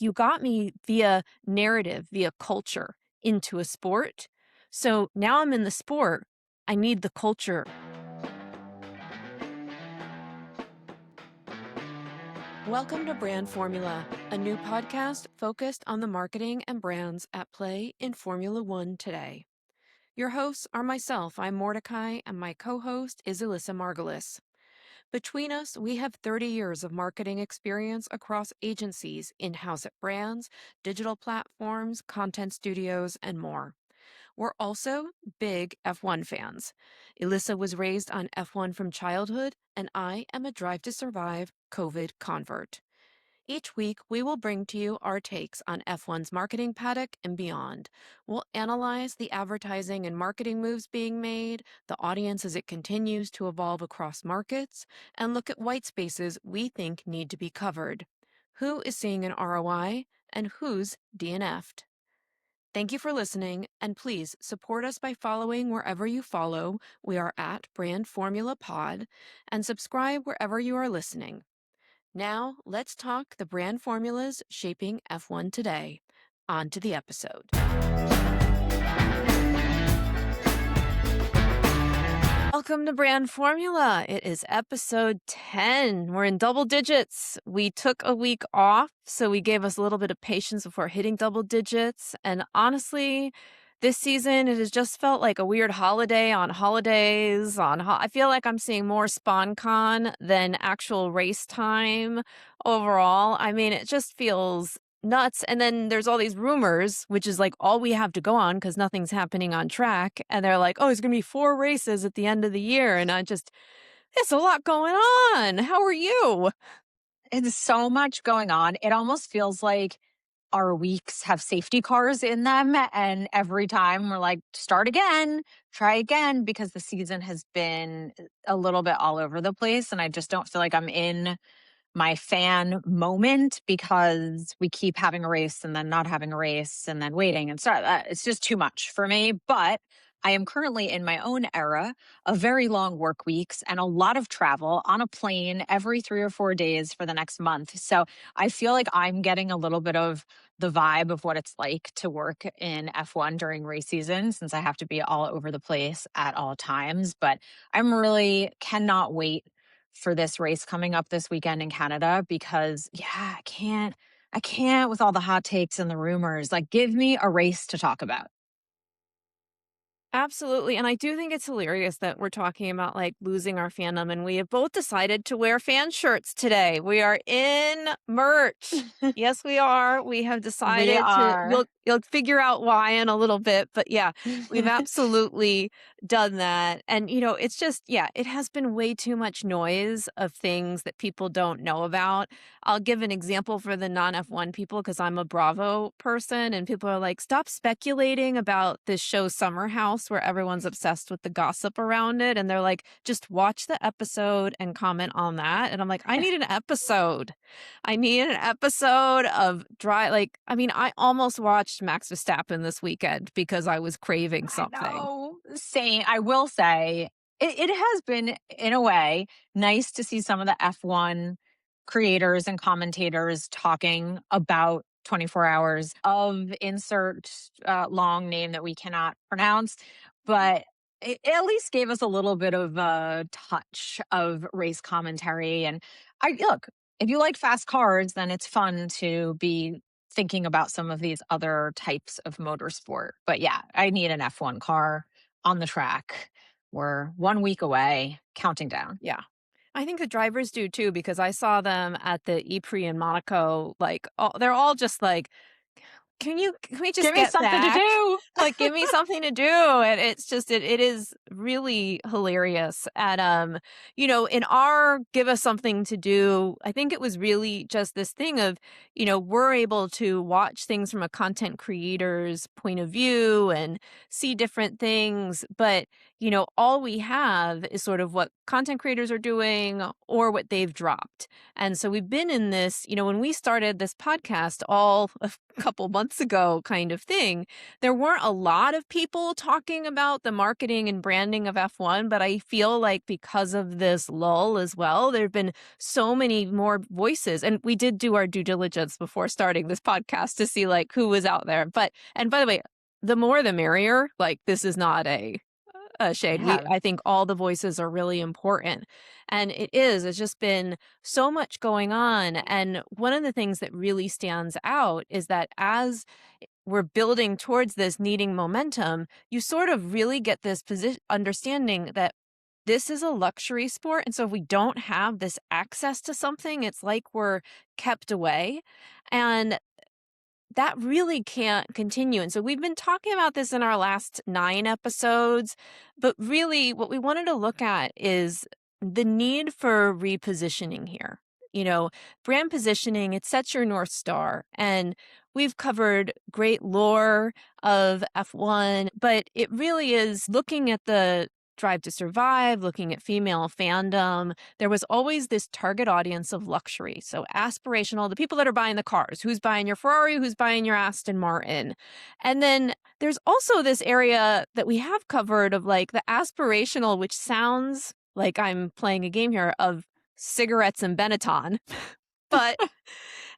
you got me via narrative, via culture into a sport. So now I'm in the sport. I need the culture. Welcome to Brand Formula, a new podcast focused on the marketing and brands at play in Formula One today. Your hosts are myself, I'm Mordecai, and my co-host is Alyssa Margulis. Between us, we have 30 years of marketing experience across agencies, in-house at brands, digital platforms, content studios, and more. We're also big F1 fans. Alyssa was raised on F1 from childhood, and I am a Drive to Survive COVID convert. Each week, we will bring to you our takes on F1's marketing paddock and beyond. We'll analyze the advertising and marketing moves being made, the audience as it continues to evolve across markets, and look at white spaces we think need to be covered. Who is seeing an ROI and who's DNF'd? Thank you for listening, and please support us by following wherever you follow. We are at Brand Formula Pod, and subscribe wherever you are listening. Now, let's talk the brand formulas shaping F1 today. On to the episode. Welcome to Brand Formula. It is episode 10. We're in double digits. We took a week off, so we gave us a little bit of patience before hitting double digits. And honestly, this season, it has just felt like a weird holiday on holidays. I feel like I'm seeing more SpawnCon than actual race time overall. I mean, it just feels nuts. And then there's all these rumors, which is like all we have to go on because nothing's happening on track. And they're like, oh, it's going to be 4 races at the end of the year. And it's a lot going on. How are you? It's so much going on. It almost feels like our weeks have safety cars in them. And every time we're like, start again, try again, because the season has been a little bit all over the place. And I just don't feel like I'm in my fan moment because we keep having a race and then not having a race and then waiting and stuff. It's just too much for me. But I am currently in my own era of very long work weeks and a lot of travel on a plane every 3 or 4 days for the next month. So I feel like I'm getting a little bit of the vibe of what it's like to work in F1 during race season, since I have to be all over the place at all times. But I'm really cannot wait for this race coming up this weekend in Canada because I can't with all the hot takes and the rumors. Like, give me a race to talk about. Absolutely. And I do think it's hilarious that we're talking about like losing our fandom, and we have both decided to wear fan shirts today. We are in merch. Yes, we are. We have We decided to, are. you'll figure out why in a little bit, but yeah, we've absolutely done that. And it's just, yeah, it has been way too much noise of things that people don't know about. I'll give an example for the non F1 people because I'm a Bravo person, and people are like, stop speculating about this show Summer House where everyone's obsessed with the gossip around it. And they're like, just watch the episode and comment on that. And I'm like, I need an episode. I need an episode of I almost watched Max Verstappen this weekend because I was craving I something. know. Same. I will say it has been, in a way, nice to see some of the F1 creators and commentators talking about 24 hours of insert long name that we cannot pronounce. But it at least gave us a little bit of a touch of race commentary. And look, if you like fast cars, then it's fun to be thinking about some of these other types of motorsport. But yeah, I need an F1 car on the track. We're 1 week away, counting down. Yeah. I think the drivers do too, because I saw them at the Ypres in Monaco. Like, they're all just like, can we just Give me get something to back? do. Like, give me something to do. And it's just, it is really hilarious. And, in our give us something to do, I think it was really just this thing of, we're able to watch things from a content creator's point of view and see different things. But, all we have is sort of what content creators are doing or what they've dropped. And so we've been in this, when we started this podcast all a couple months months ago kind of thing. There weren't a lot of people talking about the marketing and branding of F1, but I feel like because of this lull as well, there have been so many more voices. And we did do our due diligence before starting this podcast to see like who was out there. But, and by the way, the more the merrier. Like, this is not a shade. Yeah. I think all the voices are really important. And it's just been so much going on. And one of the things that really stands out is that as we're building towards this needing momentum, you sort of really get this position understanding that this is a luxury sport. And so if we don't have this access to something, it's like we're kept away. And that really can't continue. And so we've been talking about this in our last 9 episodes, but really what we wanted to look at is the need for repositioning here. You know, brand positioning, it sets your North Star. And we've covered great lore of F1, but it really is looking at the Drive to Survive, looking at female fandom. There was always this target audience of luxury. So aspirational, the people that are buying the cars, who's buying your Ferrari, who's buying your Aston Martin. And then there's also this area that we have covered of like the aspirational, which sounds like I'm playing a game here of cigarettes and Benetton. But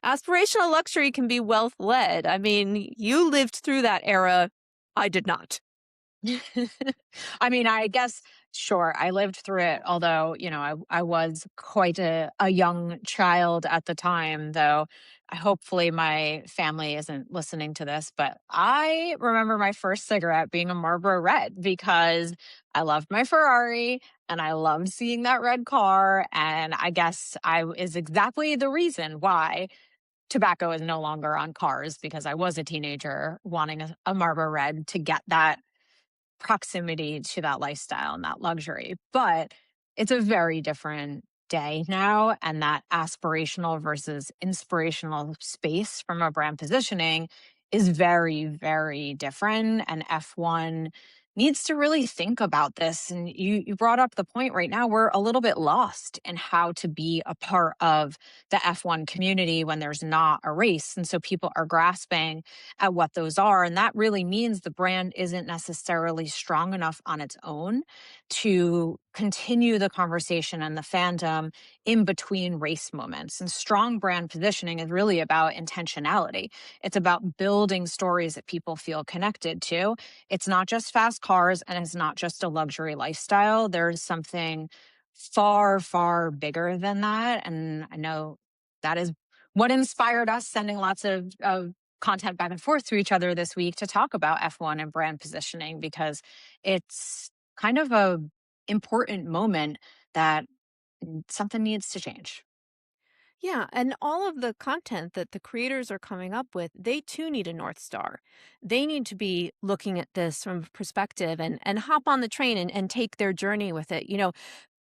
aspirational luxury can be wealth led. I mean, you lived through that era. I did not. I mean, I guess, sure, I lived through it, although, I was quite a young child at the time, though. Hopefully, my family isn't listening to this, but I remember my first cigarette being a Marlboro Red because I loved my Ferrari and I loved seeing that red car. And I guess is exactly the reason why tobacco is no longer on cars because I was a teenager wanting a Marlboro Red to get that proximity to that lifestyle and that luxury. But it's a very different day now. And that aspirational versus inspirational space from a brand positioning is very, very different. And F1 needs to really think about this. And you brought up the point right now, we're a little bit lost in how to be a part of the F1 community when there's not a race. And so people are grasping at what those are. And that really means the brand isn't necessarily strong enough on its own to continue the conversation and the fandom in between race moments. And strong brand positioning is really about intentionality. It's about building stories that people feel connected to. It's not just fast cars and it's not just a luxury lifestyle. There's something far, far bigger than that. And I know that is what inspired us sending lots of content back and forth to each other this week to talk about F1 and brand positioning because it's kind of a important moment that something needs to change. Yeah, and all of the content that the creators are coming up with, they too need a North Star. They need to be looking at this from a perspective and hop on the train and take their journey with it. You know,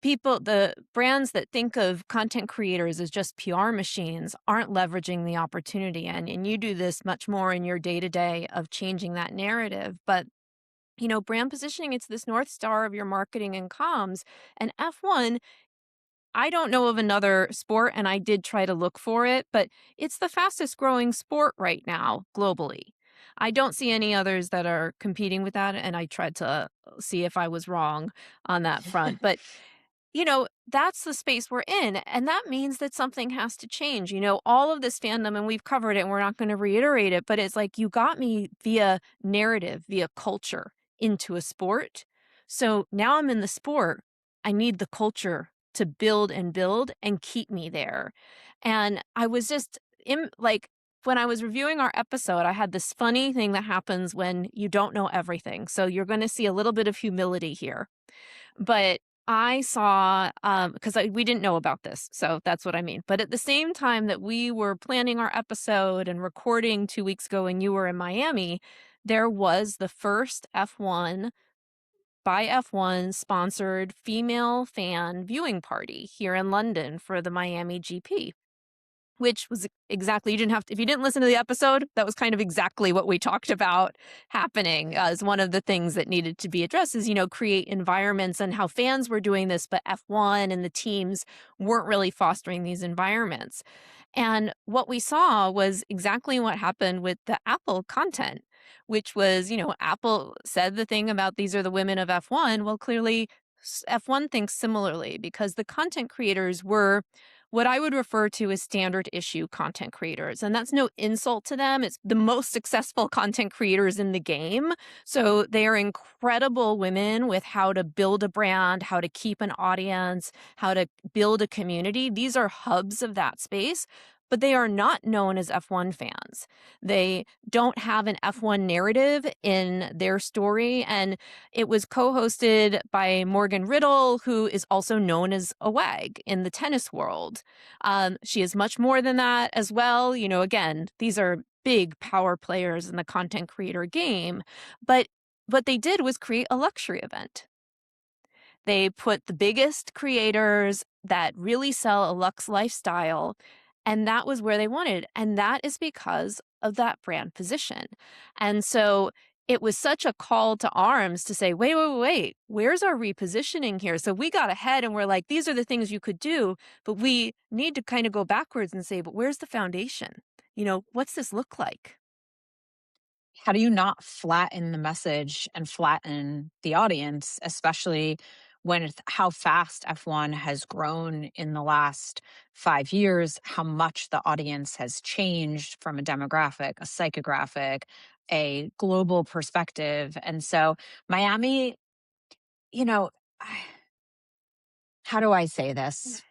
the brands that think of content creators as just PR machines aren't leveraging the opportunity. And you do this much more in your day to day of changing that narrative. But brand positioning, it's this North Star of your marketing and comms. And F1, I don't know of another sport, and I did try to look for it, but it's the fastest growing sport right now globally. I don't see any others that are competing with that, and I tried to see if I was wrong on that front. But that's the space we're in. And that means that something has to change. All of this fandom, and we've covered it, and we're not going to reiterate it, but it's like you got me via narrative, via culture into a sport. So now I'm in the sport. I need the culture to build and keep me there. And I was just when I was reviewing our episode, I had this funny thing that happens when you don't know everything. So you're going to see a little bit of humility here. But I saw, because we didn't know about this, so that's what I mean. But at the same time that we were planning our episode and recording 2 weeks ago when you were in Miami, there was the first F1 by F1 sponsored female fan viewing party here in London for the Miami GP. Which was exactly, you didn't have to, if you didn't listen to the episode, that was kind of exactly what we talked about happening as one of the things that needed to be addressed is, create environments and how fans were doing this, but F1 and the teams weren't really fostering these environments. And what we saw was exactly what happened with the Apple content, which was, Apple said the thing about these are the women of F1. Well, clearly F1 thinks similarly because the content creators were what I would refer to as standard issue content creators. And that's no insult to them. It's the most successful content creators in the game. So they are incredible women with how to build a brand, how to keep an audience, how to build a community. These are hubs of that space, but they are not known as F1 fans. They don't have an F1 narrative in their story. And it was co hosted by Morgan Riddle, who is also known as a wag in the tennis world. She is much more than that as well. Again, these are big power players in the content creator game. But what they did was create a luxury event. They put the biggest creators that really sell a luxe lifestyle, and that was where they wanted. And that is because of that brand position. And so it was such a call to arms to say, wait, wait, wait, where's our repositioning here? So we got ahead and we're like, these are the things you could do, but we need to kind of go backwards and say, but where's the foundation? What's this look like? How do you not flatten the message and flatten the audience, especially when how fast F1 has grown in the last 5 years, how much the audience has changed from a demographic, a psychographic, a global perspective. And so, Miami, you know, how do I say this?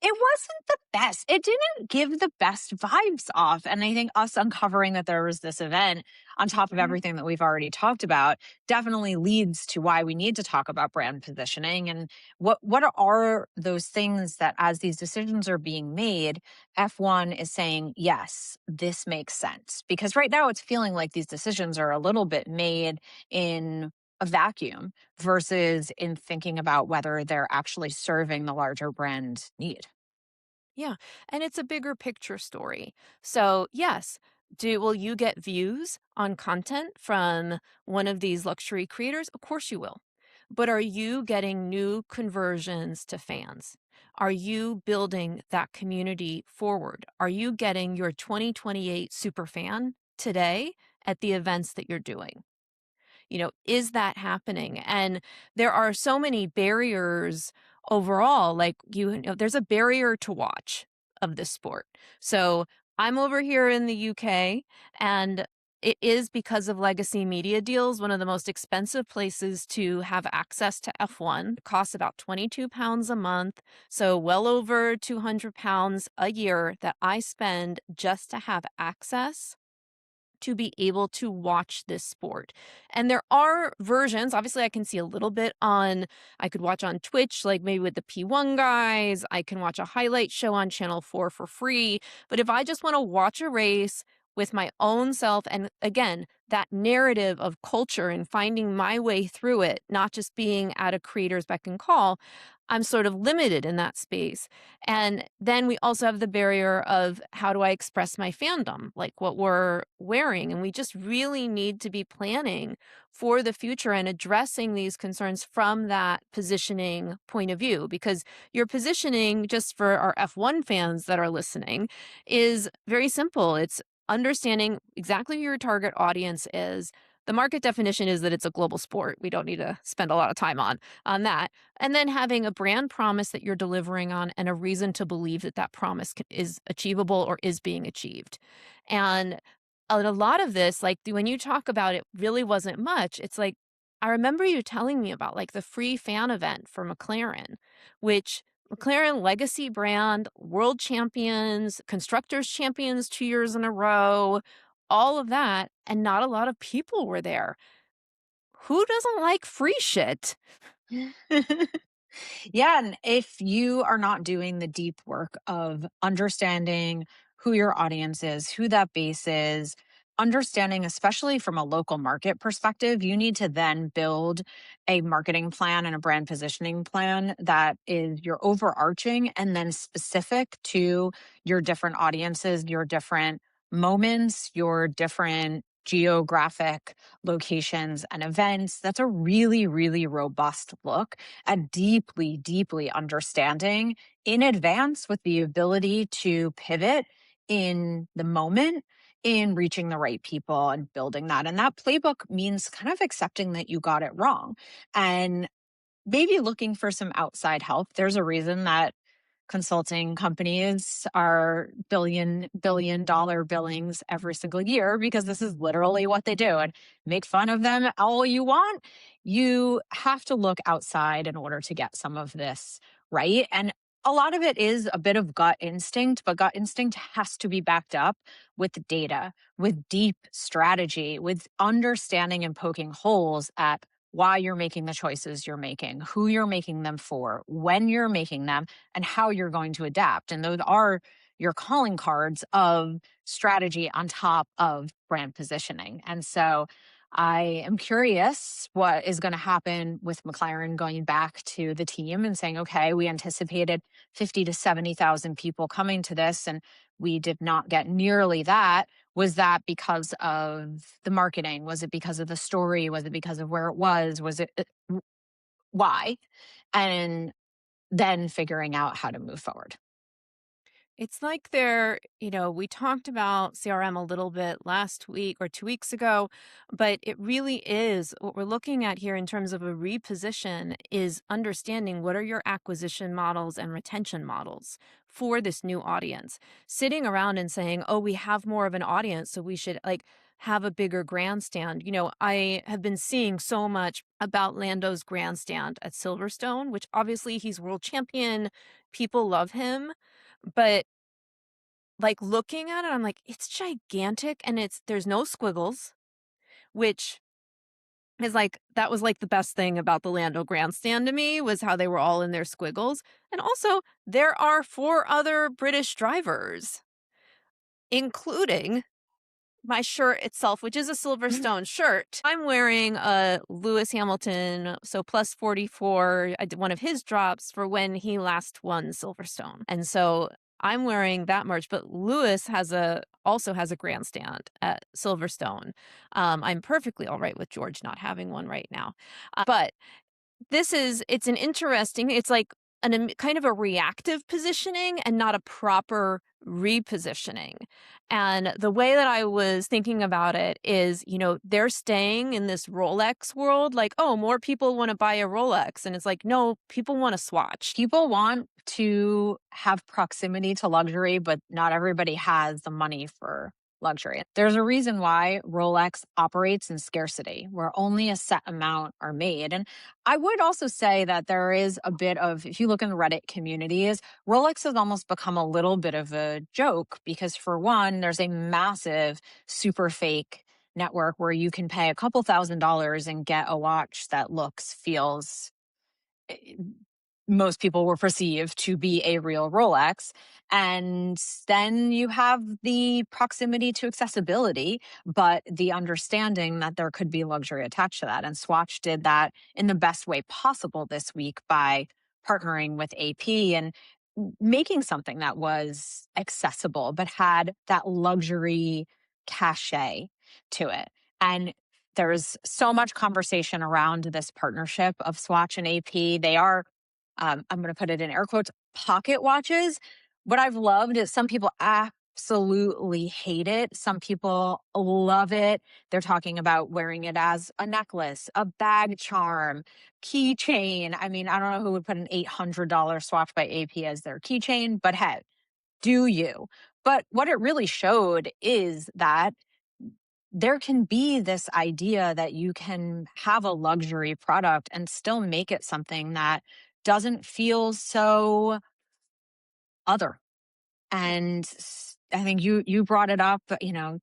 It wasn't the best. It didn't give the best vibes off. And I think us uncovering that there was this event on top of Mhm. everything that we've already talked about definitely leads to why we need to talk about brand positioning and what are those things that as these decisions are being made, F1 is saying, yes, this makes sense. Because right now it's feeling like these decisions are a little bit made in a vacuum versus in thinking about whether they're actually serving the larger brand need. Yeah, and it's a bigger picture story. So, yes, will you get views on content from one of these luxury creators? Of course you will. But are you getting new conversions to fans? Are you building that community forward? Are you getting your 2028 super fan today at the events that you're doing? Is that happening? And there are so many barriers overall. Like, there's a barrier to watch of this sport. So I'm over here in the UK, and it is because of legacy media deals, one of the most expensive places to have access to F1. It costs about £22 a month. So well over £200 a year that I spend just to have access to be able to watch this sport. And there are versions, obviously I can see a little bit I could watch on Twitch, like maybe with the P1 guys. I can watch a highlight show on Channel 4 for free. But if I just want to watch a race with my own self, and again, that narrative of culture and finding my way through it, not just being at a creator's beck and call, I'm sort of limited in that space. And then we also have the barrier of how do I express my fandom, like what we're wearing. And we just really need to be planning for the future and addressing these concerns from that positioning point of view. Because your positioning, just for our F1 fans that are listening, is very simple. It's understanding exactly who your target audience is. The market definition is that it's a global sport. We don't need to spend a lot of time on that. And then having a brand promise that you're delivering on and a reason to believe that that promise is achievable or is being achieved. And a lot of this, like when you talk about it, really wasn't much. It's like, I remember you telling me about like the free fan event for McLaren, which McLaren legacy brand, world champions, constructors champions 2 years in a row, all of that. And not a lot of people were there. Who doesn't like free shit? Yeah, and if you are not doing the deep work of understanding who your audience is, who that base is, understanding, especially from a local market perspective, you need to then build a marketing plan and a brand positioning plan that is your overarching and then specific to your different audiences, your different moments, your different geographic locations and events. That's a really, really robust look at deeply, deeply understanding in advance with the ability to pivot in the moment in reaching the right people and building that. And that playbook means kind of accepting that you got it wrong and maybe looking for some outside help. There's a reason that consulting companies are billion dollar billings every single year because this is literally what they do. And make fun of them all you want. You have to look outside in order to get some of this right. And a lot of it is a bit of gut instinct, but gut instinct has to be backed up with data, with deep strategy, with understanding and poking holes at why you're making the choices you're making, who you're making them for, when you're making them, and how you're going to adapt. And those are your calling cards of strategy on top of brand positioning. And so I am curious what is going to happen with McLaren going back to the team and saying, okay, we anticipated 50 to 70,000 people coming to this, and we did not get nearly that. Was that because of the marketing? Was it because of the story? Was it because of where it was? Was it why? And then figuring out how to move forward. It's like we talked about CRM a little bit last week or 2 weeks ago, but it really is what we're looking at here in terms of a reposition is understanding what are your acquisition models and retention models for this new audience. Sitting around and saying, oh, we have more of an audience, so we should have a bigger grandstand. I have been seeing so much about Lando's grandstand at Silverstone, which obviously he's world champion. People love him. But looking at it, I'm like, it's gigantic and there's no squiggles, which is that was the best thing about the Lando grandstand to me was how they were all in their squiggles. And also, there are four other British drivers, including my shirt itself, which is a Silverstone shirt. I'm wearing a Lewis Hamilton, so plus 44. I did one of his drops for when he last won Silverstone. And so I'm wearing that merch, but Lewis also has a grandstand at Silverstone. I'm perfectly all right with George not having one right now. But it's kind of a reactive positioning and not a proper repositioning. And the way that I was thinking about it is, they're staying in this Rolex world, oh, more people want to buy a Rolex. And it's like, no, people want a Swatch. People want to have proximity to luxury, but not everybody has the money for luxury. There's a reason why Rolex operates in scarcity, where only a set amount are made. And I would also say that there is a bit of, if you look in the Reddit communities, Rolex has almost become a little bit of a joke because, for one, there's a massive super fake network where you can pay a couple $1,000s and get a watch that looks, feels, most people will perceive to be a real Rolex. And then you have the proximity to accessibility, but the understanding that there could be luxury attached to that. And Swatch did that in the best way possible this week by partnering with AP and making something that was accessible, but had that luxury cachet to it. And there's so much conversation around this partnership of Swatch and AP. They are I'm going to put it in air quotes, pocket watches. What I've loved is some people absolutely hate it. Some people love it. They're talking about wearing it as a necklace, a bag charm, keychain. I mean, I don't know who would put an $800 Swatch by AP as their keychain, but hey, do you? But what it really showed is that there can be this idea that you can have a luxury product and still make it something that doesn't feel so other. And I think you brought it up,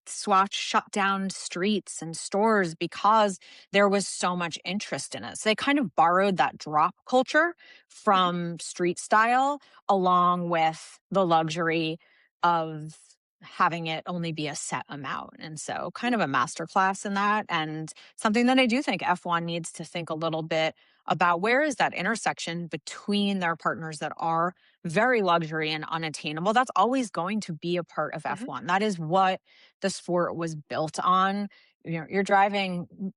Swatch shut down streets and stores because there was so much interest in it. So they kind of borrowed that drop culture from street style along with the luxury of having it only be a set amount. And so kind of a masterclass in that, and something that I do think F1 needs to think a little bit about, where is that intersection between their partners that are very luxury and unattainable. That's always going to be a part of Mhm. F1. That is what the sport was built on. You're driving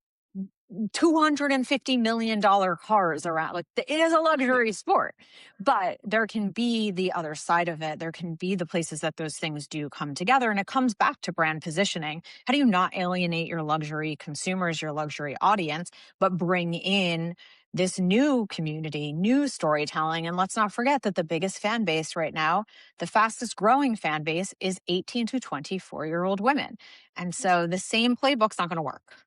$250 million cars around. Like it is a luxury sport, but there can be the other side of it. There can be the places that those things do come together. And it comes back to brand positioning. How do you not alienate your luxury consumers, your luxury audience, but bring in this new community, new storytelling? And let's not forget that the biggest fan base right now, the fastest growing fan base, is 18 to 24-year-old women. And so the same playbook's not going to work.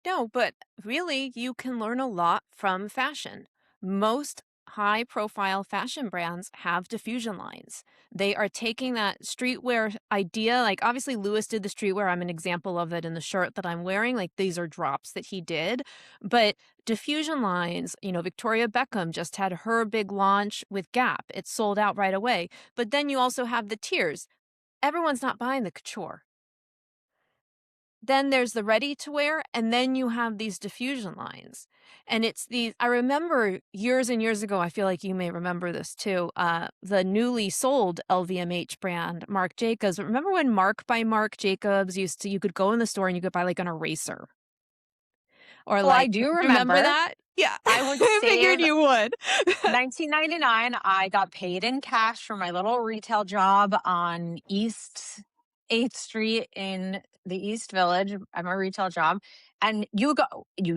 No, but really, you can learn a lot from fashion. Most high profile fashion brands have diffusion lines. They are taking that streetwear idea. Like, obviously, Lewis did the streetwear. I'm an example of it in the shirt that I'm wearing. Like, these are drops that he did. But diffusion lines, Victoria Beckham just had her big launch with Gap. It sold out right away. But then you also have the tiers. Everyone's not buying the couture. Then there's the ready to wear, and then you have these diffusion lines. And it's these I remember years and years ago, I feel like you may remember this too, the newly sold LVMH brand, Marc Jacobs. Remember when Marc by Marc Jacobs you could go in the store and you could buy like an eraser or Oh, I like, do remember remember. that? Yeah. I would I figured save you would. 1999. I got paid in cash for my little retail job on East 8th Street in the East Village at my retail job. And you'd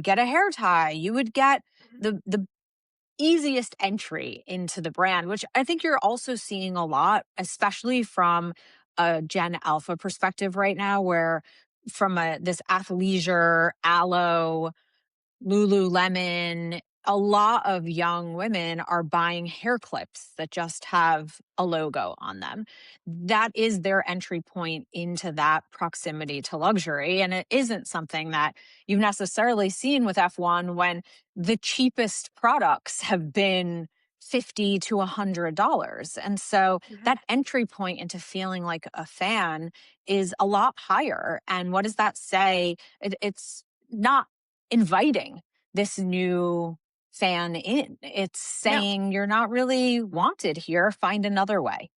get a hair tie. You would get the easiest entry into the brand, which I think you're also seeing a lot, especially from a Gen Alpha perspective right now, where from this athleisure, aloe, Lululemon, a lot of young women are buying hair clips that just have a logo on them. That is their entry point into that proximity to luxury. And it isn't something that you've necessarily seen with F1 when the cheapest products have been $50 to $100. And so Mhm. that entry point into feeling like a fan is a lot higher. And what does that say? It's not inviting this new fan in. It's No. saying you're not really wanted here. Find another way.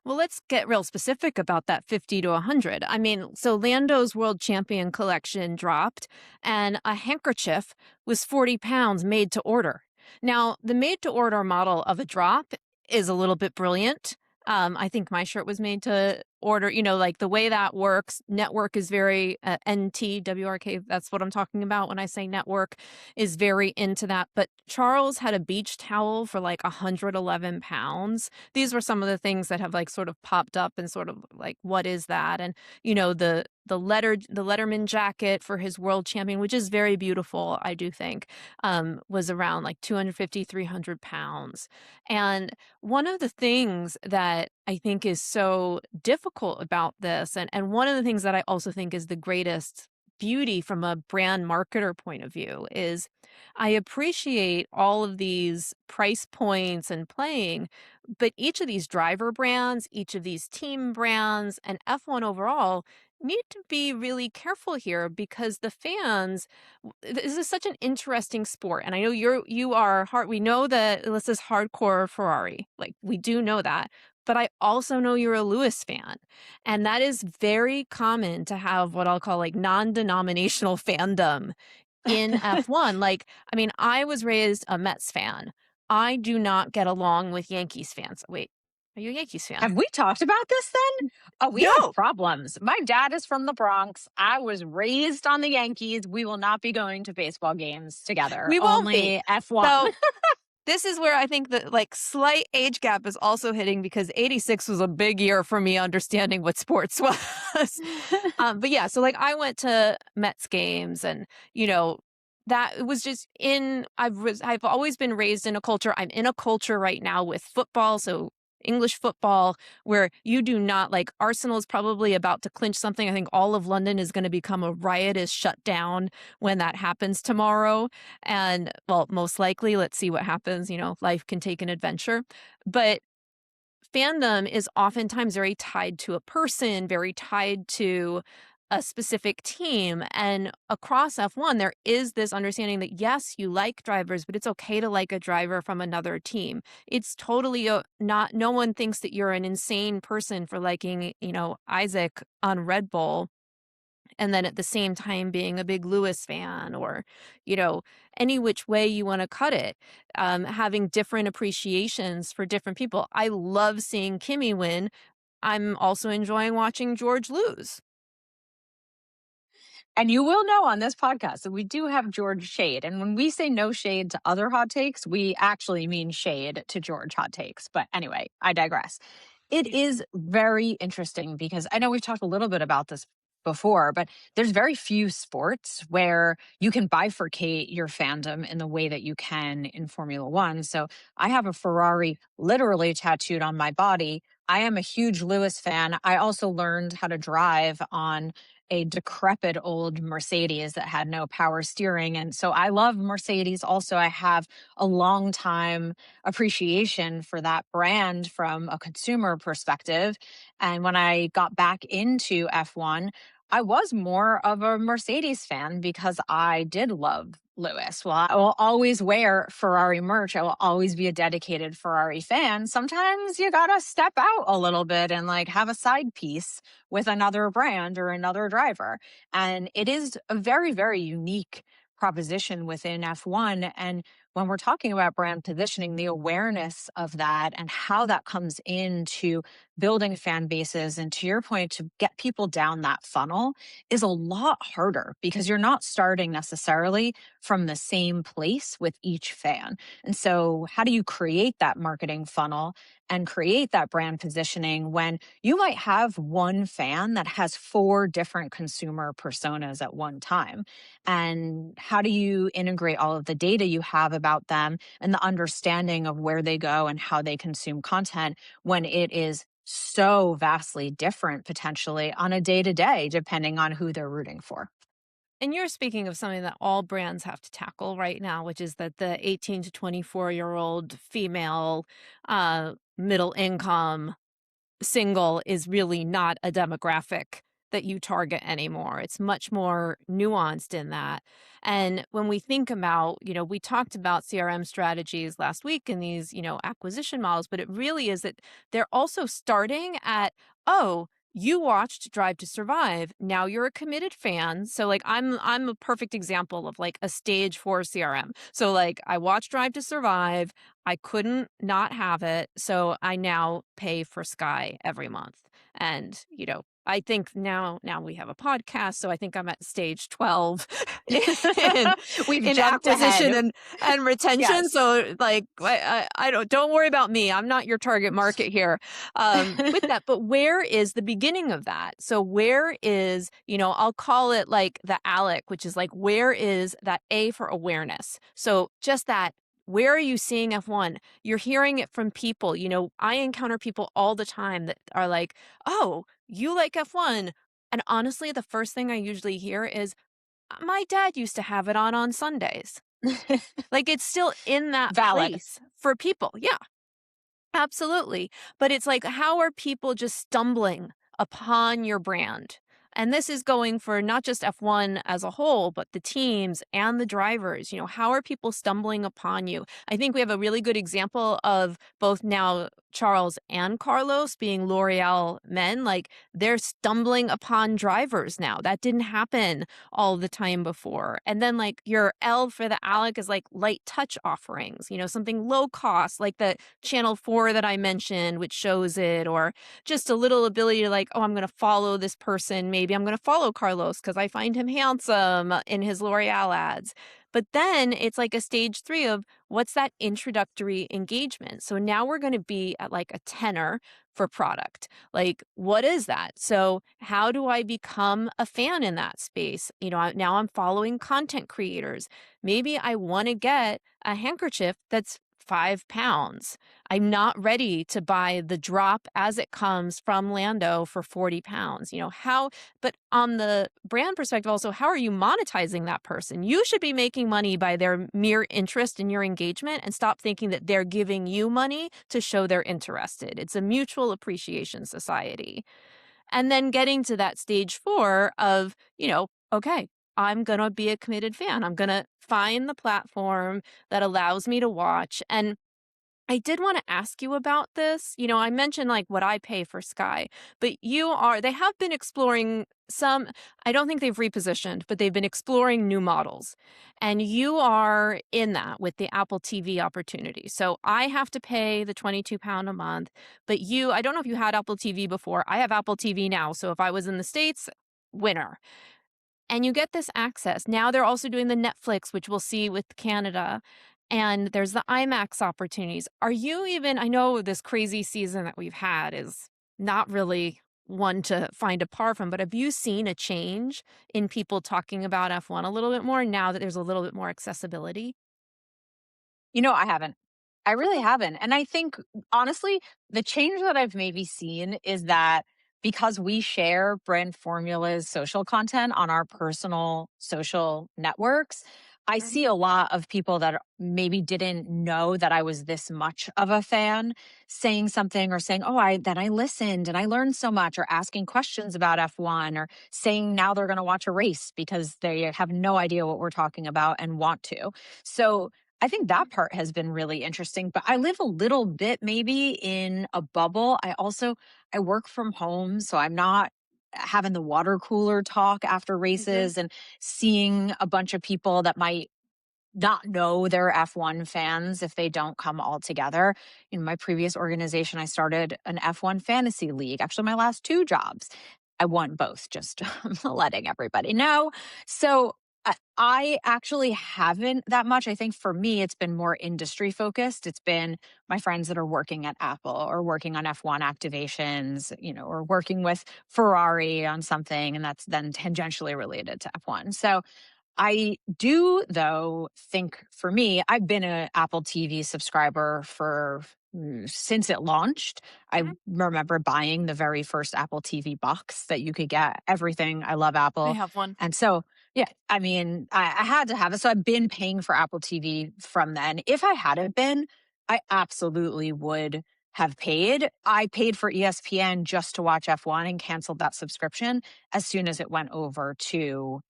Well, let's get real specific about that 50 to 100. I mean, so Lando's World Champion collection dropped, and a handkerchief was 40 pounds made to order. Now, the made to order model of a drop is a little bit brilliant. I think my shirt was made to order, like the way that works. Network is very NTWRK. That's what I'm talking about when I say network is very into that. But Charles had a beach towel for like 111 pounds. These were some of the things that have like sort of popped up and sort of like, what is that? And the Letterman jacket for his world champion, which is very beautiful, I do think, was around like 250, 300 pounds. And one of the things that I think is so difficult about this, and one of the things that I also think is the greatest beauty from a brand marketer point of view, is I appreciate all of these price points and playing, but each of these driver brands, each of these team brands, and F1 overall need to be really careful here because the fans, this is such an interesting sport. And I know you are hard. We know that this is hardcore Ferrari. Like, we do know that. But I also know you're a Lewis fan. And that is very common to have what I'll call like non-denominational fandom in F1. Like, I mean, I was raised a Mets fan. I do not get along with Yankees fans. Wait, are you a Yankees fan? Have we talked about this then? Oh, we have No, problems. My dad is from the Bronx. I was raised on the Yankees. We will not be going to baseball games together. we won't be. Only F1. So this is where I think the like slight age gap is also hitting because 86 was a big year for me understanding what sports was. But yeah, so like I went to Mets games and that was just I've always been raised in a culture. I'm in a culture right now with football, so English football, where you do not like Arsenal is probably about to clinch something. I think all of London is going to become a riotous shutdown when that happens tomorrow. And well, most likely, let's see what happens. Life can take an adventure. But fandom is oftentimes very tied to a person, very tied to a specific team. And across F1, there is this understanding that yes, you like drivers, but it's okay to like a driver from another team. It's totally not, no one thinks that you're an insane person for liking, Isaac on Red Bull. and then at the same time being a big Lewis fan, or, you know, any which way you want to cut it, having different appreciations for different people. I love seeing Kimmy win. I'm also enjoying watching George lose. And you will know on this podcast that we do have George shade. And when we say no shade to other hot takes, we actually mean shade to George hot takes. But anyway, I digress. It is very interesting because I know we've talked a little bit about this before, but there's very few sports where you can bifurcate your fandom in the way that you can in Formula One. So I have a Ferrari literally tattooed on my body. I am a huge Lewis fan. I also learned how to drive on a decrepit old Mercedes that had no power steering. And so I love Mercedes. Also, I have a long time appreciation for that brand from a consumer perspective. And when I got back into F1, I was more of a Mercedes fan because I did love Lewis. Well, I will always wear Ferrari merch. I will always be a dedicated Ferrari fan. Sometimes you got to step out a little bit and like have a side piece with another brand or another driver. And it is a very, very unique proposition within F1. And when we're talking about brand positioning, the awareness of that and how that comes into building fan bases, and to your point, to get people down that funnel is a lot harder because you're not starting necessarily from the same place with each fan. And so, how do you create that marketing funnel and create that brand positioning when you might have one fan that has four different consumer personas at one time? And how do you integrate all of the data you have about them and the understanding of where they go and how they consume content when it is so vastly different potentially on a day to day, depending on who they're rooting for? And you're speaking of something that all brands have to tackle right now, which is that the 18 to 24-year-old female, middle income single is really not a demographic that you target anymore. It's much more nuanced in that. And when we think about, we talked about CRM strategies last week and these, acquisition models, but it really is that they're also starting at, oh, you watched Drive to Survive. Now you're a committed fan. So like I'm a perfect example of like a stage 4 CRM. So like I watched Drive to Survive. I couldn't not have it, so I now pay for Sky every month. And, I think now we have a podcast, so I think I'm at stage 12 in We've in jumped acquisition ahead. and retention. Yes. So like I don't worry about me. I'm not your target market here. With that, but where is the beginning of that? So where is, I'll call it like the ALEC, which is like where is that A for awareness? So just that, where are you seeing F1? You're hearing it from people. I encounter people all the time that are like, oh, you like F1. And honestly, the first thing I usually hear is, my dad used to have it on Sundays. Like it's still in that Valid. place for people. Yeah. Absolutely. But it's like, how are people just stumbling upon your brand? And this is going for not just F1 as a whole, but the teams and the drivers. How are people stumbling upon you? I think we have a really good example of both now Charles and Carlos being L'Oreal men. Like they're stumbling upon drivers now. That didn't happen all the time before. And then like your L for the ALEC is like light touch offerings, something low cost, like the Channel 4 that I mentioned, which shows it, or just a little ability to like, oh, I'm going to follow this person. Maybe I'm going to follow Carlos because I find him handsome in his L'Oreal ads. But then it's like a stage 3 of what's that introductory engagement. So now we're going to be at like a tenor for product. Like, what is that? So how do I become a fan in that space? Now I'm following content creators. Maybe I want to get a handkerchief that's £5. I'm not ready to buy the drop as it comes from Lando for £40. But on the brand perspective, also, how are you monetizing that person? You should be making money by their mere interest in your engagement and stop thinking that they're giving you money to show they're interested. It's a mutual appreciation society. And then getting to that stage 4 of, okay, I'm going to be a committed fan. I'm going to find the platform that allows me to watch. And I did wanna ask you about this. I mentioned, like, what I pay for Sky, but they have been exploring some. I don't think they've repositioned, but they've been exploring new models, and you are in that with the Apple TV opportunity. So I have to pay the £22 a month, but I don't know if you had Apple TV before. I have Apple TV now, so if I was in the States, winner. And you get this access. Now they're also doing the Netflix, which we'll see with Canada, and there's the IMAX opportunities. Are you even I know this crazy season that we've had is not really one to find a par from, but have you seen a change in people talking about F1 a little bit more now that there's a little bit more accessibility? I haven't. I really haven't. And I think, honestly, the change that I've maybe seen is that because we share brand formulas social content on our personal social networks, I Mhm, see a lot of people that maybe didn't know that I was this much of a fan saying something or saying, "Oh, I listened and I learned so much," or asking questions about F1, or saying now they're going to watch a race because they have no idea what we're talking about and want to. So I think that part has been really interesting, but I live a little bit maybe in a bubble. I work from home, so I'm not having the water cooler talk after mhm. races and seeing a bunch of people that might not know they're F1 fans if they don't come all together. In my previous organization, I started an F1 fantasy league. Actually, my last two jobs, I won both, just letting everybody know. So I actually haven't that much. I think for me, it's been more industry focused. It's been my friends that are working at Apple or working on F1 activations, or working with Ferrari on something, and that's then tangentially related to F1. So I do, though, think for me, I've been an Apple TV subscriber for since it launched. I Mhm. remember buying the very first Apple TV box that you could get everything. I love I Apple. have one. And so, yeah, I mean, I had to have it. So I've been paying for Apple TV from then. If I hadn't been, I absolutely would have paid. I paid for ESPN just to watch F1 and canceled that subscription as soon as it went over to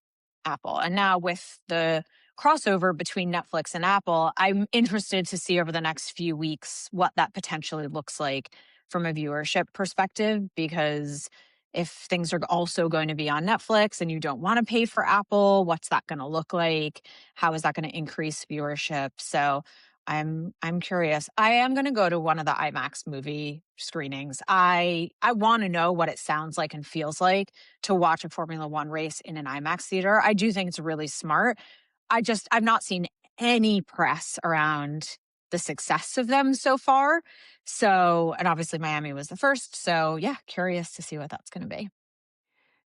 Apple. And now with the crossover between Netflix and Apple, I'm interested to see over the next few weeks what that potentially looks like from a viewership perspective. Because if things are also going to be on Netflix and you don't want to pay for Apple, what's that going to look like? How is that going to increase viewership? So I'm curious. I am going to go to one of the IMAX movie screenings. I want to know what it sounds like and feels like to watch a Formula One race in an IMAX theater. I do think it's really smart. I've not seen any press around the success of them so far. So, and obviously Miami was the first. So, yeah, curious to see what that's going to be.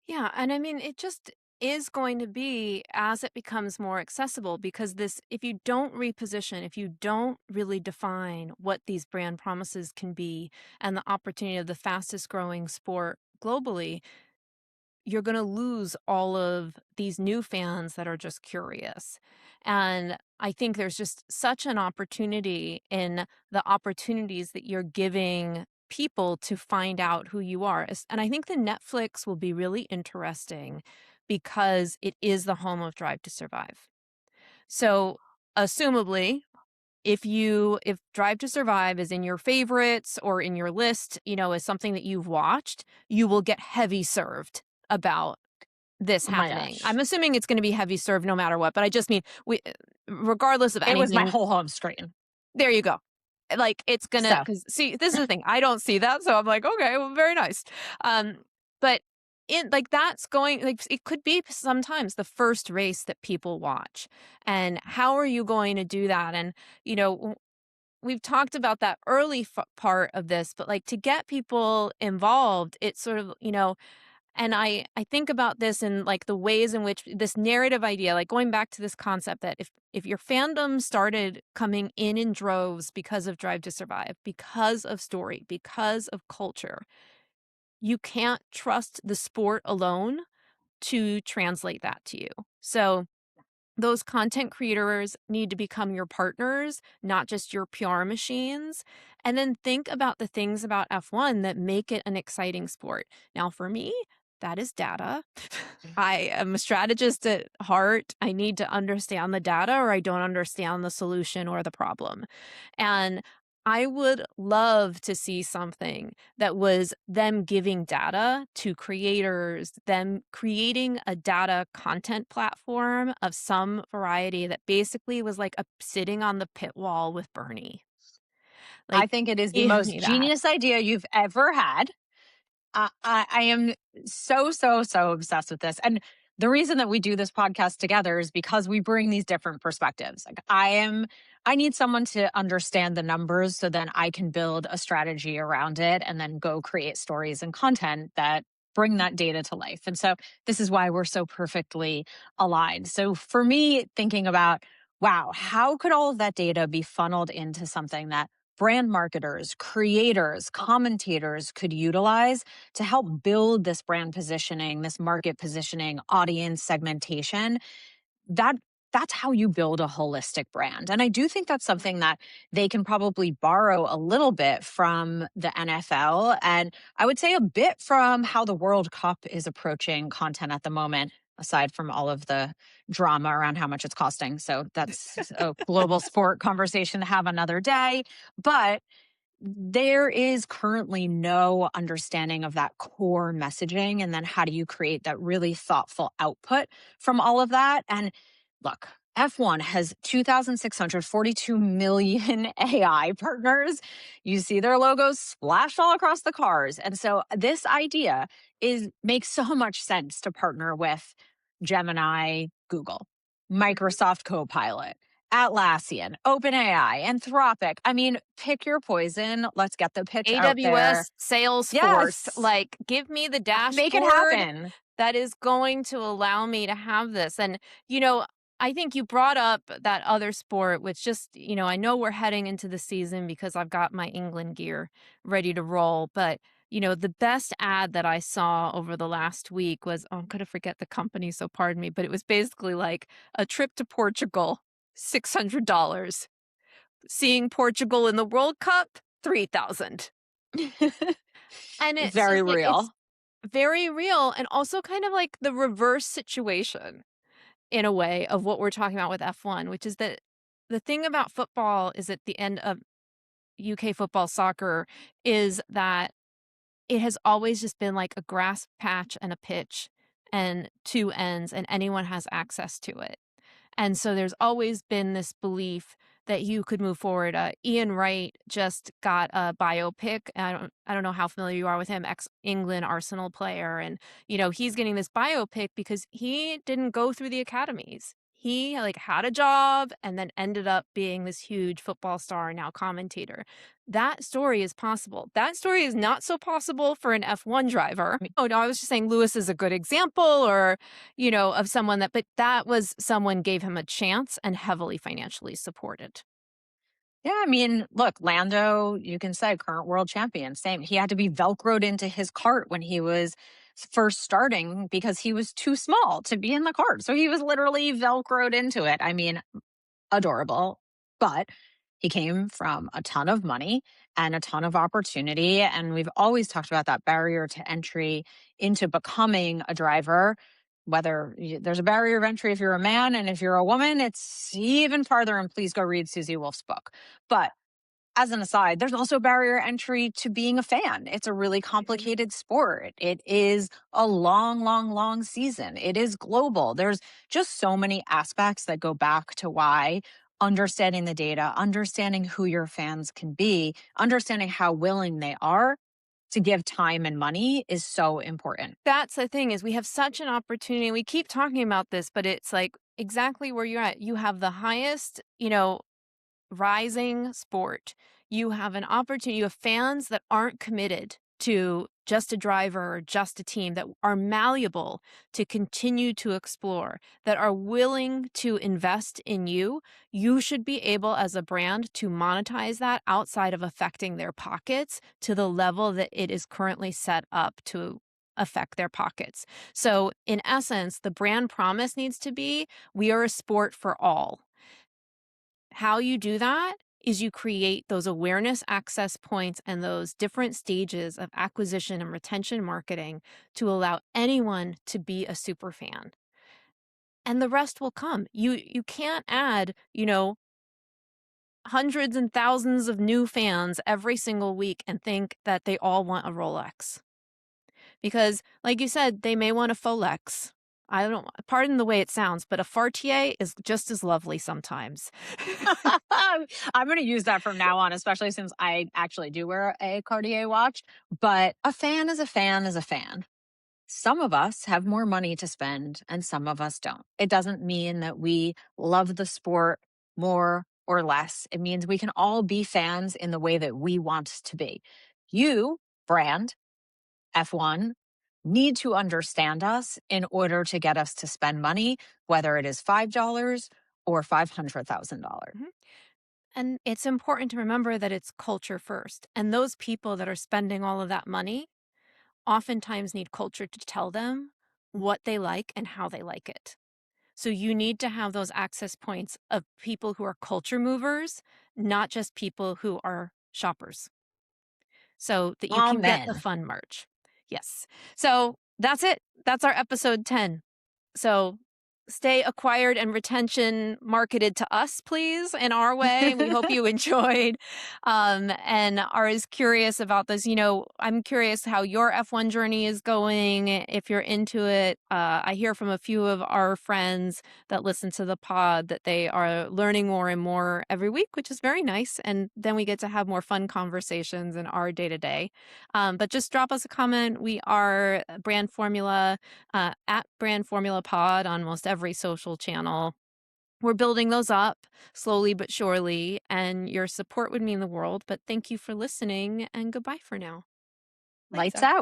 Yeah, and I mean, it just is going to be as it becomes more accessible because if you don't reposition, if you don't really define what these brand promises can be and the opportunity of the fastest growing sport globally, you're going to lose all of these new fans that are just curious. And I think there's just such an opportunity in the opportunities that you're giving people to find out who you are. And I think the Netflix will be really interesting because it is the home of Drive to Survive. So, assumably, if Drive to Survive is in your favorites or in your list, is something that you've watched, you will get heavy served about this Oh my happening. I'm gosh. assuming it's gonna be heavy served no matter what, but I just mean regardless of It was my anything, whole home screen. there you go. Like, it's gonna So, because see, this is the thing, I don't see that, so I'm like, "Okay, well, very nice." But that's going like, it could be sometimes the first race that people watch, and how are you going to do that? And, we've talked about that early part of this, but, like, to get people involved, it's sort of, and I think about this in, like, the ways in which this narrative idea, like, going back to this concept that if your fandom started coming in droves because of Drive to Survive, because of story, because of culture, you can't trust the sport alone to translate that to you. So, those content creators need to become your partners, not just your PR machines. And then think about the things about F1 that make it an exciting sport. Now, for me, that is data. I am a strategist at heart. I need to understand the data or I don't understand the solution or the problem. And I would love to see something that was them giving data to creators, them creating a data content platform of some variety that basically was like a sitting on the pit wall with Bernie. I Like, think it is the give most me that. genius idea you've ever had. I am so, so, so obsessed with this. And the reason that we do this podcast together is because we bring these different perspectives. Like I need someone to understand the numbers so then I can build a strategy around it and then go create stories and content that bring that data to life. And so this is why we're so perfectly aligned. So for me, thinking about, wow, how could all of that data be funneled into something that brand marketers, creators, commentators could utilize to help build this brand positioning, this market positioning, audience segmentation, that that's how you build a holistic brand. And I do think that's something that they can probably borrow a little bit from the NFL, and I would say a bit from how the World Cup is approaching content at the moment, aside from all of the drama around how much it's costing. So that's a global sport conversation to have another day. But there is currently no understanding of that core messaging. And then how do you create that really thoughtful output from all of that? And look, F1 has 2,642 million AI partners. You see their logos splashed all across the cars. And so this idea makes so much sense to partner with Gemini, Google, Microsoft Copilot, Atlassian, OpenAI, Anthropic. I mean, pick your poison. Let's get the pitch out there. AWS, Salesforce, Yes, like, give me the make it dashboard happen. that is going to allow me to have this. And, you know, I think you brought up that other sport, which just, I know we're heading into the season because I've got my England gear ready to roll. But, the best ad that I saw over the last week was, oh, I'm going to forget the company, so pardon me, but it was basically like a trip to Portugal, $600. Seeing Portugal in the World Cup, 3,000. And it's Very just like, it's real. very real and also kind of like the reverse situation in a way of what we're talking about with F1, which is that the thing about football is at the end of UK football soccer is that it has always just been like a grass patch and a pitch and two ends, and anyone has access to it. And so there's always been this belief that you could move forward. Ian Wright just got a biopic. I don't know how familiar you are with him, ex-England Arsenal player, and he's getting this biopic because he didn't go through the academies. He like had a job and then ended up being this huge football star and now commentator. That story is possible. That story is not so possible for an F1 driver. Oh no, I was just saying Lewis is a good example, or of someone but that was someone gave him a chance and heavily financially supported. Yeah, I mean, look, Lando, you can say current world champion. Same. He had to be velcroed into his cart when he was first starting because he was too small to be in the cart. So he was literally velcroed into it. I mean, adorable, but he came from a ton of money and a ton of opportunity. And we've always talked about that barrier to entry into becoming a driver. There's a barrier of entry if you're a man, and if you're a woman, it's even farther. And please go read Susie Wolf's book. But as an aside, there's also barrier entry to being a fan. It's a really complicated sport. It is a long, long, long season. It is global. There's just so many aspects that go back to why understanding the data, understanding who your fans can be, understanding how willing they are to give time and money is so important. That's the thing, is we have such an opportunity. We keep talking about this, but it's like exactly where you're at. You have the highest, rising sport. You have an opportunity. You have fans that aren't committed to just a driver or just a team, that are malleable to continue to explore, that are willing to invest in you. You should be able, as a brand, to monetize that outside of affecting their pockets to the level that it is currently set up to affect their pockets. So, in essence, the brand promise needs to be, we are a sport for all. How you do that is you create those awareness access points and those different stages of acquisition and retention marketing to allow anyone to be a super fan. And the rest will come. You can't add, hundreds and thousands of new fans every single week and think that they all want a Rolex. Because, like you said, they may want a Folex. I don't pardon the way it sounds, but a Fartier is just as lovely sometimes. I'm going to use that from now on, especially since I actually do wear a Cartier watch. But a fan is a fan is a fan. Some of us have more money to spend and some of us don't. It doesn't mean that we love the sport more or less. It means we can all be fans in the way that we want to be. You, brand, F1, need to understand us in order to get us to spend money, whether it is $5 or $500,000. Mhm. And it's important to remember that it's culture first. And those people that are spending all of that money oftentimes need culture to tell them what they like and how they like it. So you need to have those access points of people who are culture movers, not just people who are shoppers, so that you can get the Amen. fun merch. Yes. So that's it. That's our episode 10. So stay acquired and retention marketed to us, please, in our way. We hope you enjoyed and are as curious about this. I'm curious how your F1 journey is going. If you're into it, I hear from a few of our friends that listen to the pod that they are learning more and more every week, which is very nice. And then we get to have more fun conversations in our day to day. But just drop us a comment. We are Brand Formula at Brand Formula Pod on most every social channel. We're building those up slowly but surely, and your support would mean the world. But thank you for listening, and goodbye for now. Lights Lights out. out.